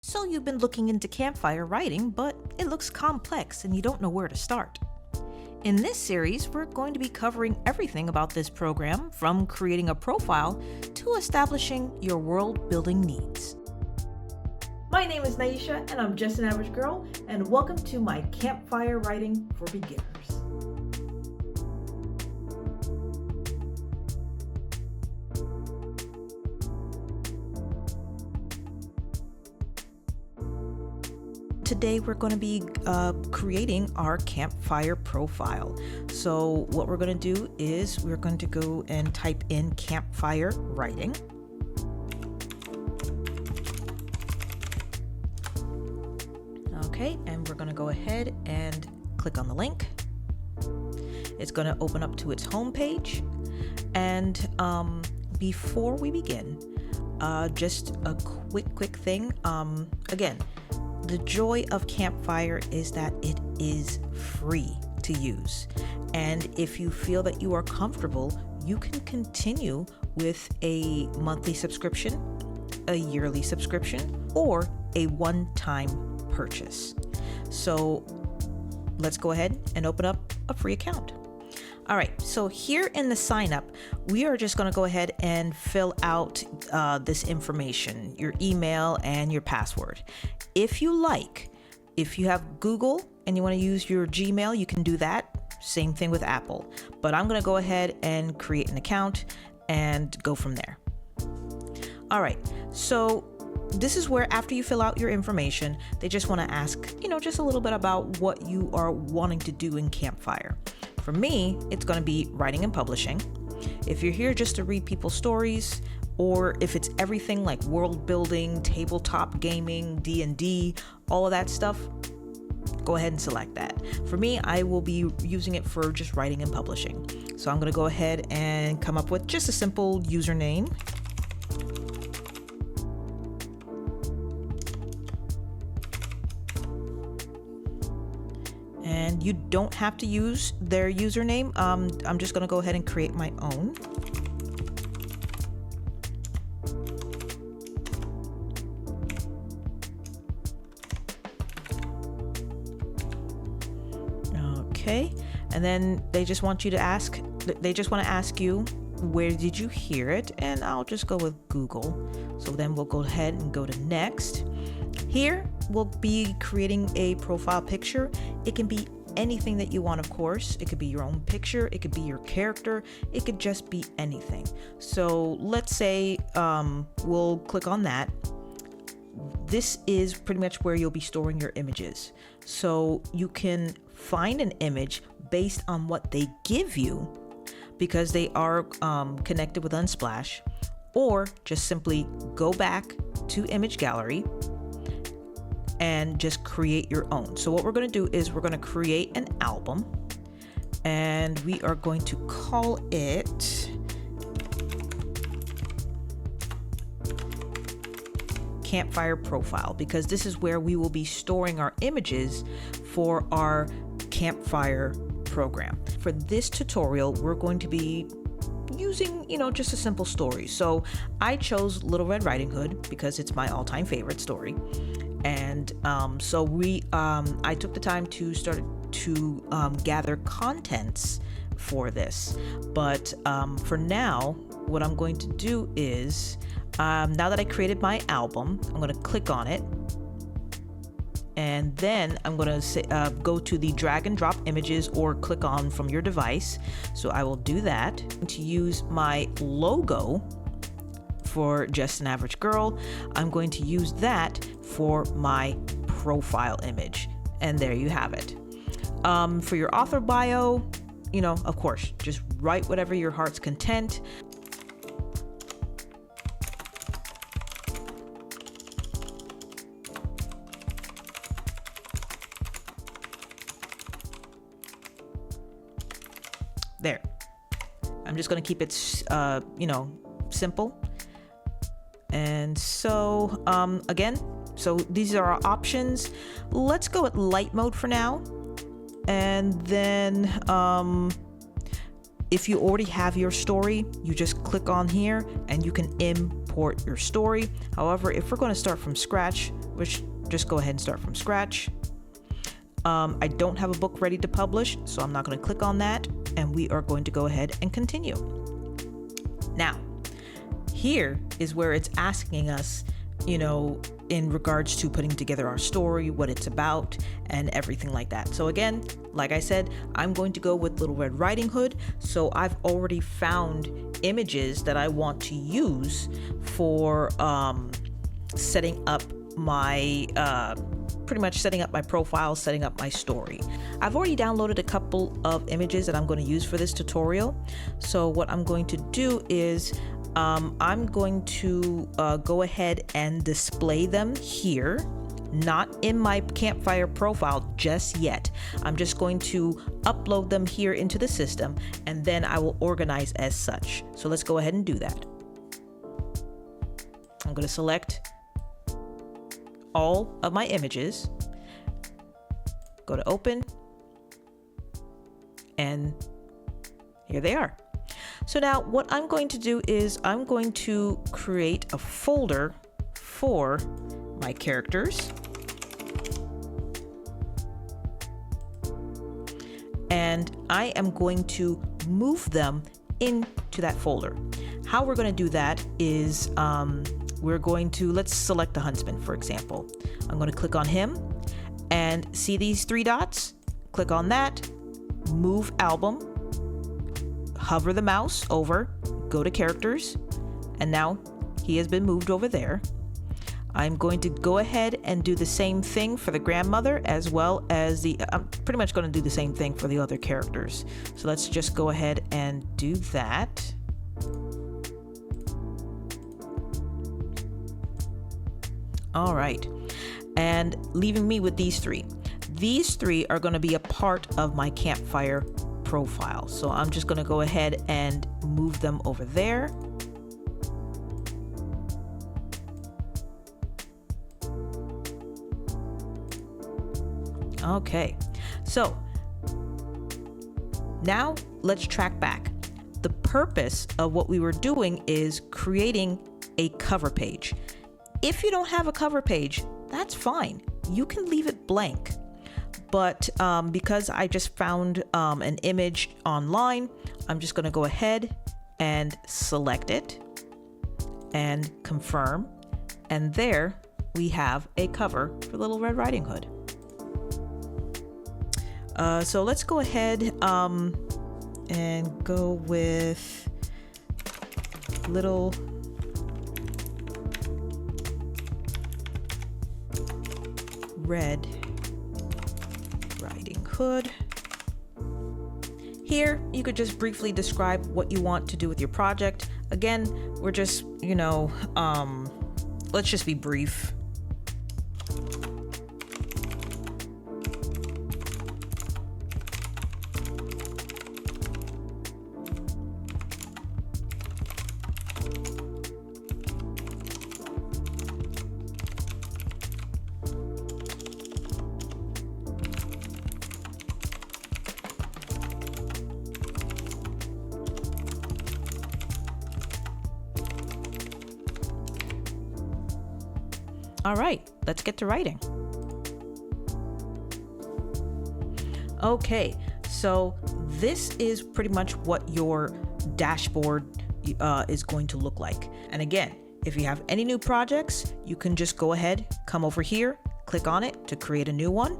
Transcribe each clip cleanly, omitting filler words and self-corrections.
So you've been looking into campfire writing, but it looks complex and you don't know where to start. In this series, we're going to be covering everything about this program, from creating a profile to establishing your world building needs. My name is Nyisha and I'm just an average girl, and welcome to my Campfire Writing for Beginners. Today we're going to be creating our campfire profile. So what we're going to do is we're going to go and type in campfire writing. Okay, and we're going to go ahead and click on the link. It's going to open up to its home page. And before we begin, just a quick thing. Again, the joy of Campfire is that it is free to use. And if you feel that you are comfortable, you can continue with a monthly subscription, a yearly subscription, or a one-time purchase. So let's go ahead and open up a free account. All right, so here in the sign up, we are just going to go ahead and fill out this information, your email and your password. If you have Google and you want to use your Gmail, you can do that. Same thing with Apple. But I'm going to go ahead and create an account and go from there. All right, so this is where after you fill out your information, they just want to ask, just a little bit about what you are wanting to do in Campfire. For me, it's going to be writing and publishing. If you're here just to read people's stories, or if it's everything like world building, tabletop gaming, D&D, all of that stuff, go ahead and select that. For me, I will be using it for just writing and publishing. So I'm going to go ahead and come up with just a simple username. And you don't have to use their username. I'm just going to go ahead and create my own. Okay, and then they just want to ask you, where did you hear it? And I'll just go with Google. So then we'll go ahead and go to next. Here we'll be creating a profile picture. It can be anything that you want, of course. It could be your own picture, it could be your character, it could just be anything. So let's say we'll click on that. This is pretty much where you'll be storing your images. So you can find an image based on what they give you, because they are connected with Unsplash, or just simply go back to Image Gallery and just create your own. So what we're going to do is we're going to create an album, and we are going to call it Campfire Profile, because this is where we will be storing our images for our Campfire program. For this tutorial, we're going to be using, just a simple story. So I chose Little Red Riding Hood because it's my all-time favorite story. And so I took the time to start to gather contents for this. But for now, what I'm going to do is, now that I created my album, I'm going to click on it. And then I'm going to go to the drag and drop images, or click on from your device. So I will do that. To use my logo for Just an Average Girl, I'm going to use that for my profile image. And there you have it. For your author bio, of course, just write whatever your heart's content. There. I'm just going to keep it, simple. And so, again, so these are our options. Let's go with light mode for now. And then, if you already have your story, you just click on here and you can import import your story. However, if we're going to start from scratch, which just go ahead and start from scratch. I don't have a book ready to publish, so I'm not going to click on that, and we are going to go ahead and continue. Now, here is where it's asking us, in regards to putting together our story, what it's about, and everything like that. So again, like I said, I'm going to go with Little Red Riding Hood. So I've already found images that I want to use for setting up my pretty much setting up my profile, setting up my story. I've already downloaded a couple of images that I'm going to use for this tutorial. So what I'm going to do is I'm going to go ahead and display them here, not in my Campfire profile just yet. I'm just going to upload them here into the system, and then I will organize as such. So let's go ahead and do that. I'm going to select all of my images, go to open, and here they are. So now what I'm going to do is I'm going to create a folder for my characters, and I am going to move them into that folder. How we're going to do that is we're going to, let's select the huntsman, for example. I'm going to click on him and see these three dots, click on that, move album, hover the mouse over, go to characters, and now he has been moved over there. I'm going to go ahead and do the same thing for the grandmother, as well as I'm pretty much going to do the same thing for the other characters. So let's just go ahead and do that. All right, and leaving me with these three. These three are going to be a part of my Campfire profile. So I'm just going to go ahead and move them over there. Okay, so now let's track back. The purpose of what we were doing is creating a cover page. If you don't have a cover page, that's fine. You can leave it blank. But because I just found an image online, I'm just going to go ahead and select it and confirm. And there we have a cover for Little Red Riding Hood. So let's go ahead and go with Little Red Riding Hood. Here, you could just briefly describe what you want to do with your project. Again, we're just, let's just be brief. All right, let's get to writing. Okay, so this is pretty much what your dashboard is going to look like. And again, if you have any new projects, you can just go ahead, come over here, click on it to create a new one.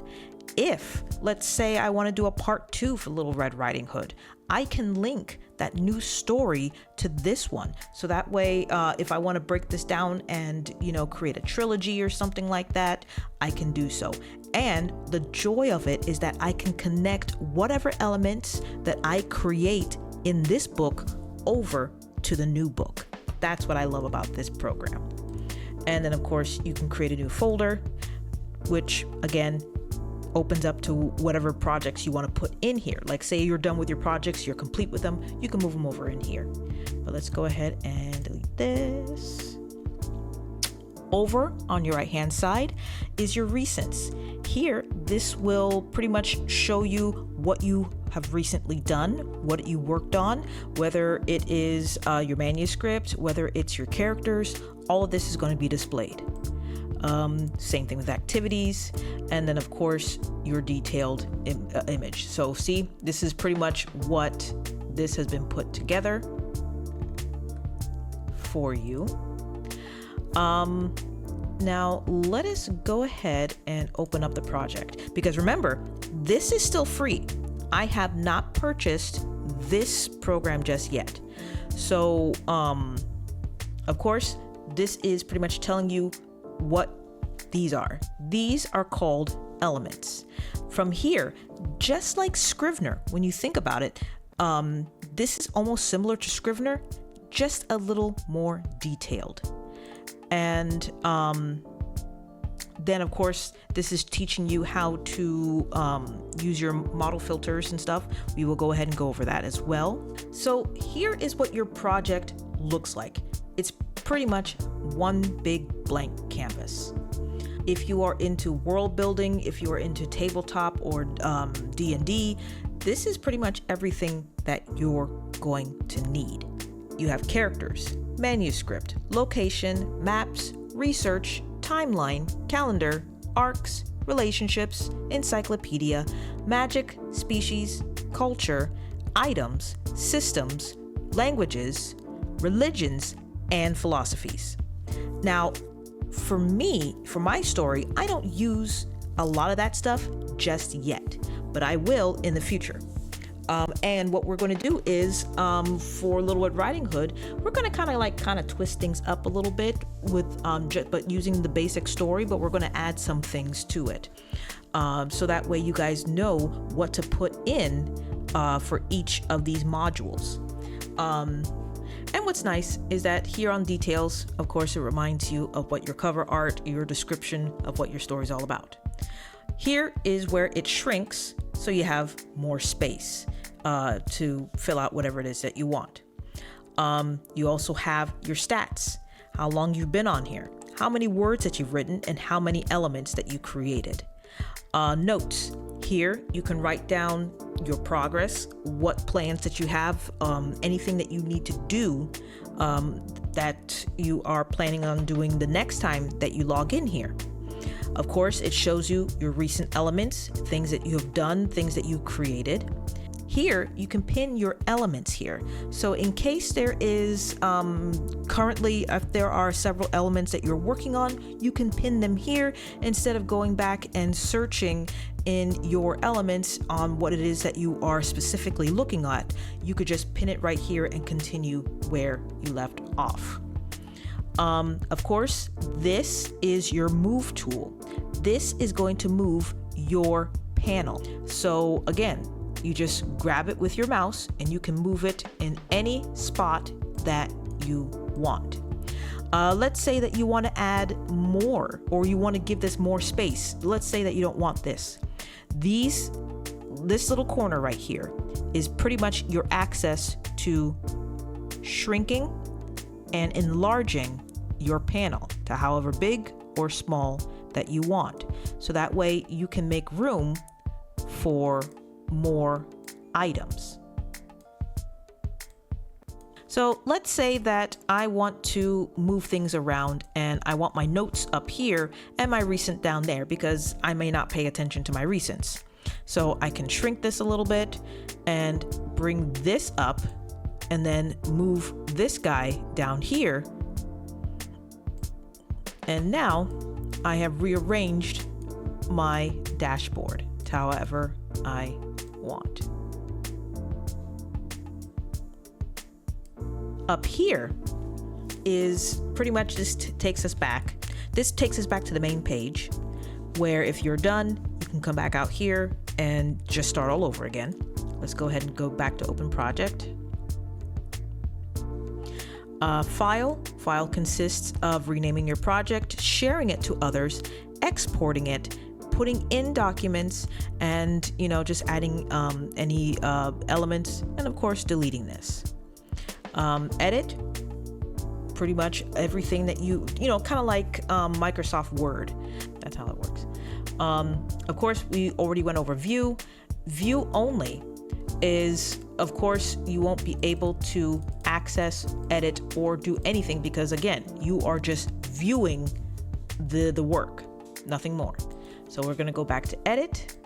If, let's say, I want to do a part 2 for Little Red Riding Hood, I can link that new story to this one. So that way, if I want to break this down and, create a trilogy or something like that, I can do so. And the joy of it is that I can connect whatever elements that I create in this book over to the new book. That's what I love about this program. And then, of course, you can create a new folder, which, again, opens up to whatever projects you want to put in here. Like, say you're done with your projects, you're complete with them, you can move them over in here. But let's go ahead and delete this. Over on your right hand side is your recents. Here, this will pretty much show you what you have recently done, what you worked on, whether it is your manuscript, whether it's your characters. All of this is going to be displayed. Same thing with activities, and then of course your detailed image. So see, this is pretty much what this has been put together for you. Now let us go ahead and open up the project, because remember, this is still free. I have not purchased this program just yet. So, of course, this is pretty much telling you what these are. These are called elements. From here, just like Scrivener, when you think about it, this is almost similar to Scrivener, just a little more detailed. And then of course, this is teaching you how to use your model filters and stuff. We will go ahead and go over that as well. So here is what your project looks like. It's pretty much one big blank canvas. If you are into world building, if you are into tabletop or D&D, this is pretty much everything that you're going to need. You have characters, manuscript, location, maps, research, timeline, calendar, arcs, relationships, encyclopedia, magic, species, culture, items, systems, languages, religions, and philosophies. Now, for me, for my story, I don't use a lot of that stuff just yet, but I will in the future. And what we're going to do is, for Little Red Riding Hood, we're going to kind of twist things up a little bit with, but using the basic story, but we're going to add some things to it. So that way you guys know what to put in, for each of these modules. And what's nice is that here on details, of course, it reminds you of what your cover art, your description of what your story is all about. Here is where it shrinks, so you have more space to fill out whatever it is that you want. You also have your stats, how long you've been on here, how many words that you've written, and how many elements that you created. Notes. Here you can write down your progress, what plans that you have, anything that you need to do that you are planning on doing the next time that you log in here. Of course, it shows you your recent elements, things that you have done, things that you created. Here, you can pin your elements here. So in case there is currently, if there are several elements that you're working on, you can pin them here instead of going back and searching in your elements on what it is that you are specifically looking at. You could just pin it right here and continue where you left off. Of course, this is your move tool. This is going to move your panel. So again, you just grab it with your mouse and you can move it in any spot that you want. Let's say that you want to add more, or you want to give this more space. Let's say that you don't want this. This little corner right here is pretty much your access to shrinking and enlarging your panel to however big or small that you want. So that way you can make room for more items. So let's say that I want to move things around and I want my notes up here and my recent down there because I may not pay attention to my recents. So I can shrink this a little bit and bring this up and then move this guy down here. And now I have rearranged my dashboard to however I want. Up here is pretty much just takes us back. This takes us back to the main page where if you're done, you can come back out here and just start all over again. Let's go ahead and go back to open project. File consists of renaming your project, sharing it to others, exporting it, putting in documents, and just adding any elements, and of course deleting this. Edit, pretty much everything that you know, kind of like Microsoft Word. That's how it works. Of course, we already went over view. View only is, of course, you won't be able to access, edit, or do anything because, again, you are just viewing the work, nothing more. So we're going to go back to edit.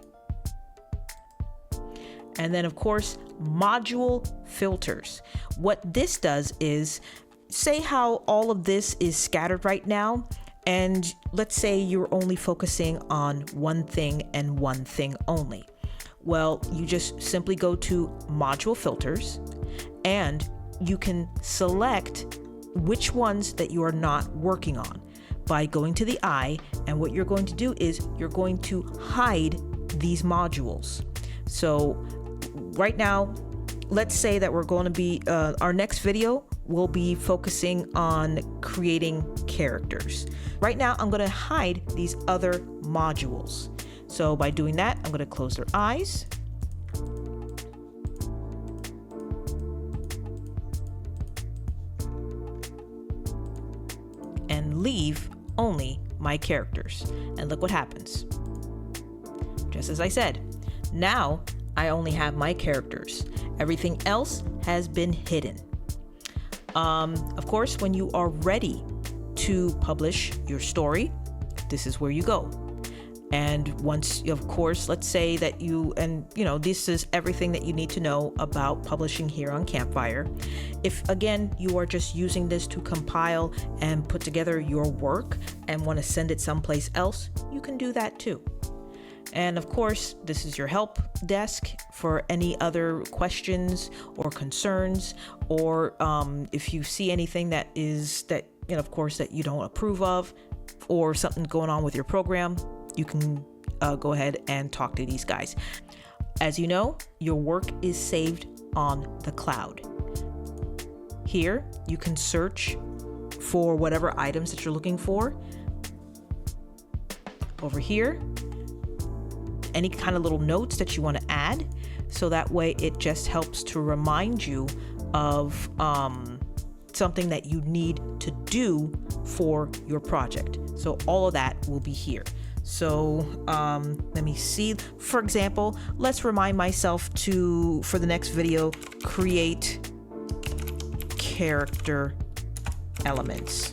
And then, of course, module filters. What this does is, say how all of this is scattered right now, and let's say you're only focusing on one thing and one thing only. Well, you just simply go to module filters and you can select which ones that you are not working on by going to the eye. And what you're going to do is you're going to hide these modules. So right now, let's say that we're going to be, our next video will be focusing on creating characters. Right now, I'm going to hide these other modules. So by doing that, I'm going to close their eyes. And leave only my characters. And look what happens. Just as I said, now I only have my characters. Everything else has been hidden. Of course, when you are ready to publish your story, this is where you go. And once, of course, let's say that this is everything that you need to know about publishing here on Campfire. If, again, you are just using this to compile and put together your work and want to send it someplace else, you can do that too. And of course, this is your help desk for any other questions or concerns, or if you see anything that of course, that you don't approve of, or something going on with your program, you can go ahead and talk to these guys. As you know, your work is saved on the cloud. Here, you can search for whatever items that you're looking for. Over here, any kind of little notes that you want to add, so that way it just helps to remind you of something that you need to do for your project. So all of that will be here. So let me see. For example, let's remind myself to, for the next video, create character elements.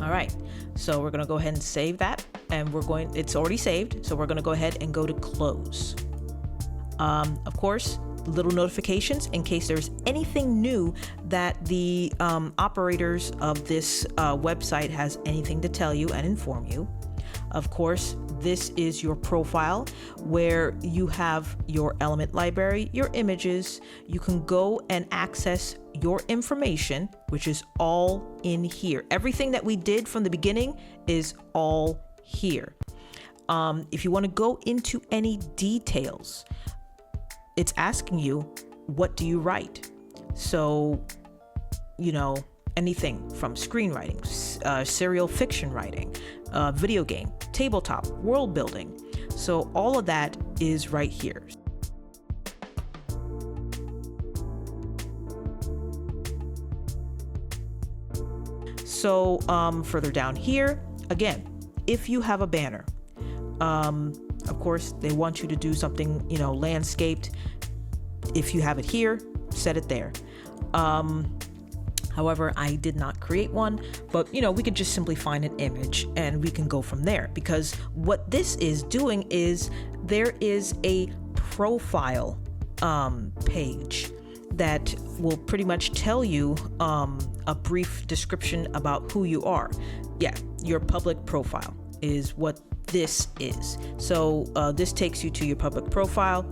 All right, so we're gonna go ahead and save that, and it's already saved, so we're gonna go ahead and go to close. Of course, little notifications in case there's anything new that the operators of this website has anything to tell you and inform you. Of course, this is your profile where you have your element library, your images. You can go and access your information, which is all in here. Everything that we did from the beginning is all here. If you want to go into any details, it's asking you, what do you write? So, anything from screenwriting, serial fiction writing, video game, tabletop, world building. So all of that is right here. So further down here, again, if you have a banner, of course, they want you to do something, landscaped. If you have it here, set it there. However, I did not create one, but we could just simply find an image and we can go from there, because what this is doing is there is a profile page that will pretty much tell you a brief description about who you are. Yeah, your public profile is what this is. So this takes you to your public profile,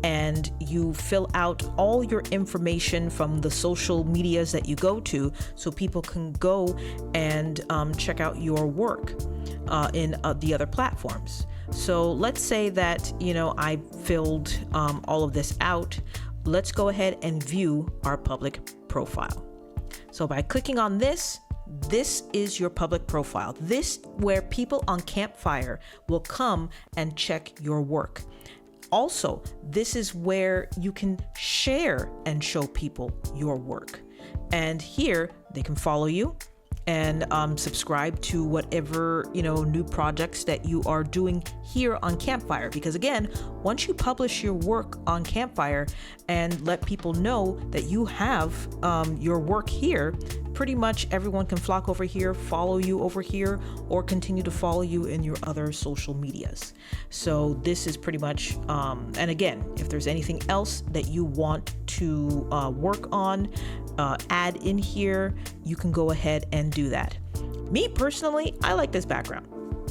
and you fill out all your information from the social medias that you go to, so people can go and check out your work in the other platforms. So let's say that I filled all of this out. Let's go ahead and view our public profile. So by clicking on this, this is your public profile. This where people on Campfire will come and check your work. Also, this is where you can share and show people your work. And here they can follow you and subscribe to whatever, new projects that you are doing here on Campfire. Because again, once you publish your work on Campfire and let people know that you have your work here, pretty much everyone can flock over here, follow you over here, or continue to follow you in your other social medias. So this is pretty much, and again, if there's anything else that you want to work on, add in here, you can go ahead and do that. Me personally, I like this background,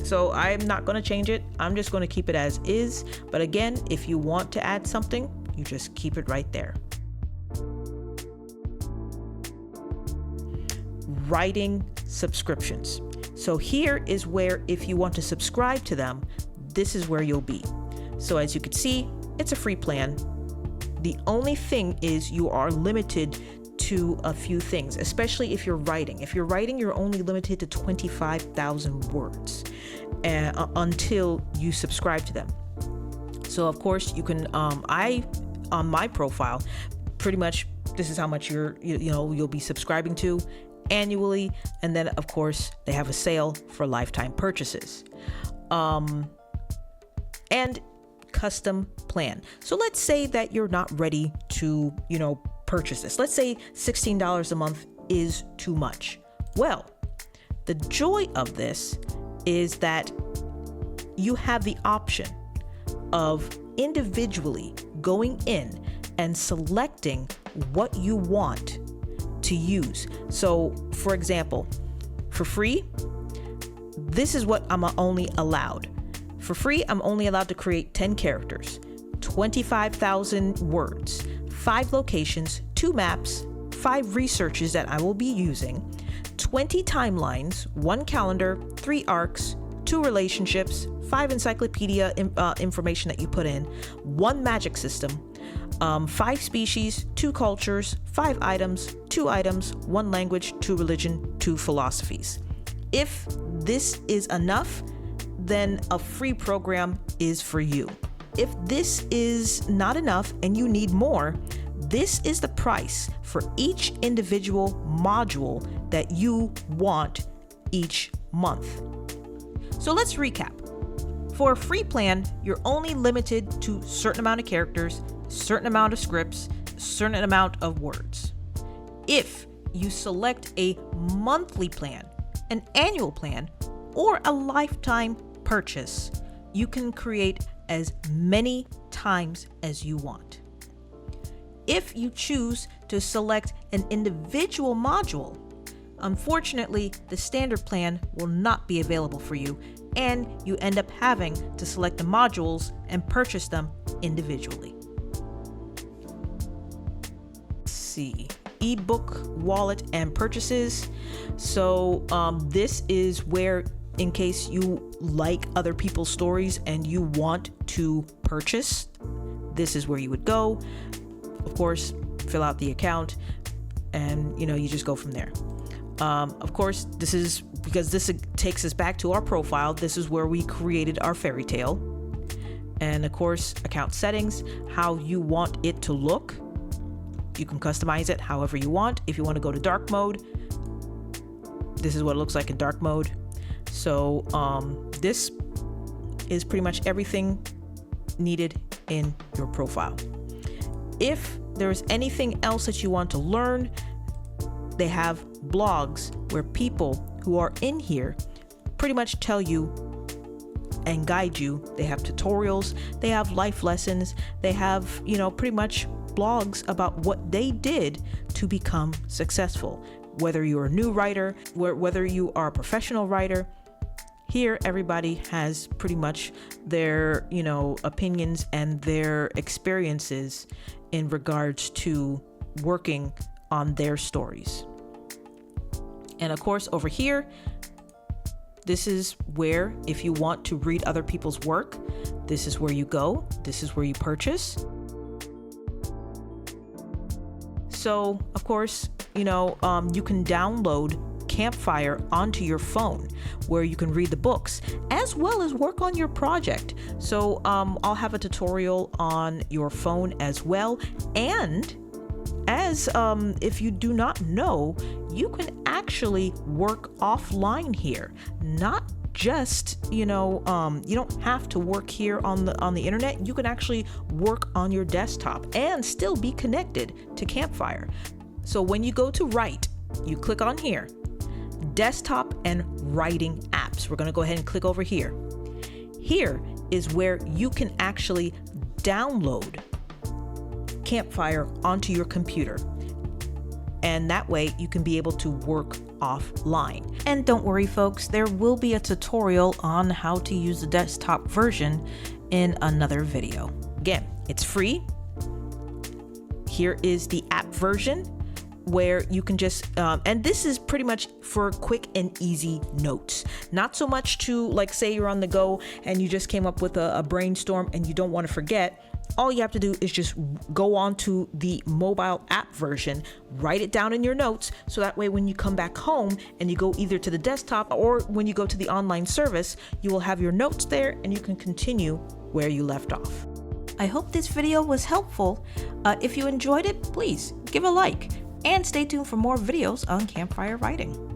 so I'm not going to change it. I'm just going to keep it as is. But again, if you want to add something, you just keep it right there. Writing subscriptions. So here is where, if you want to subscribe to them, this is where you'll be. So as you can see, it's a free plan. The only thing is you are limited to a few things, especially if you're writing. If you're writing, you're only limited to 25,000 words until you subscribe to them. So of course you can, on my profile, pretty much this is how much you'll be subscribing to annually. And then of course they have a sale for lifetime purchases. And custom plan. So let's say that you're not ready to, purchase this. Let's say $16 a month is too much. Well, the joy of this is that you have the option of individually going in and selecting what you want to use. So for example, for free, this is what I'm only allowed. For free, I'm only allowed to create 10 characters, 25,000 words, 5 locations, 2 maps, 5 researches that I will be using, 20 timelines, 1 calendar, 3 arcs, 2 relationships, 5 encyclopedia information that you put in, 1 magic system, 5 species, 2 cultures, 5 items, 2 items, 1 language, 2 religion, 2 philosophies. If this is enough, then a free program is for you. If this is not enough and you need more, this is the price for each individual module that you want each month. So let's recap. For a free plan, you're only limited to a certain amount of characters, certain amount of scripts, certain amount of words. If you select a monthly plan, an annual plan, or a lifetime purchase, you can create as many times as you want. If you choose to select an individual module, unfortunately, the standard plan will not be available for you, and you end up having to select the modules and purchase them individually. Let's see, ebook, wallet, and purchases. So this is where, in case you like other people's stories and you want to purchase, this is where you would go. Of course, fill out the account and you just go from there. Of course, this is because this takes us back to our profile. This is where we created our fairy tale. And of course, account settings, how you want it to look. You can customize it however you want. If you want to go to dark mode, this is what it looks like in dark mode. So this is pretty much everything needed in your profile. If there's anything else that you want to learn, they have blogs where people who are in here pretty much tell you and guide you. They have tutorials, they have life lessons, they have, pretty much blogs about what they did to become successful. Whether you're a new writer, whether you are a professional writer, here everybody has pretty much their, opinions and their experiences in regards to working on their stories. And of course, over here, this is where, if you want to read other people's work, this is where you go. This is where you purchase. So, of course, you can download Campfire onto your phone where you can read the books as well as work on your project. So I'll have a tutorial on your phone as well. And as if you do not know, you can actually work offline here, not just, you don't have to work here on the internet. You can actually work on your desktop and still be connected to Campfire. So when you go to write, you click on here, desktop and writing apps. We're going to go ahead and click over here. Here is where you can actually download Campfire onto your computer. And that way you can be able to work offline. And don't worry folks, there will be a tutorial on how to use the desktop version in another video. Again, it's free. Here is the app version where you can just, and this is pretty much for quick and easy notes. Not so much to, like, say you're on the go and you just came up with a brainstorm and you don't want to forget. All you have to do is just go on to the mobile app version, write it down in your notes, so that way when you come back home and you go either to the desktop or when you go to the online service, you will have your notes there and you can continue where you left off. I hope this video was helpful. If you enjoyed it, please give a like and stay tuned for more videos on Campfire Writing.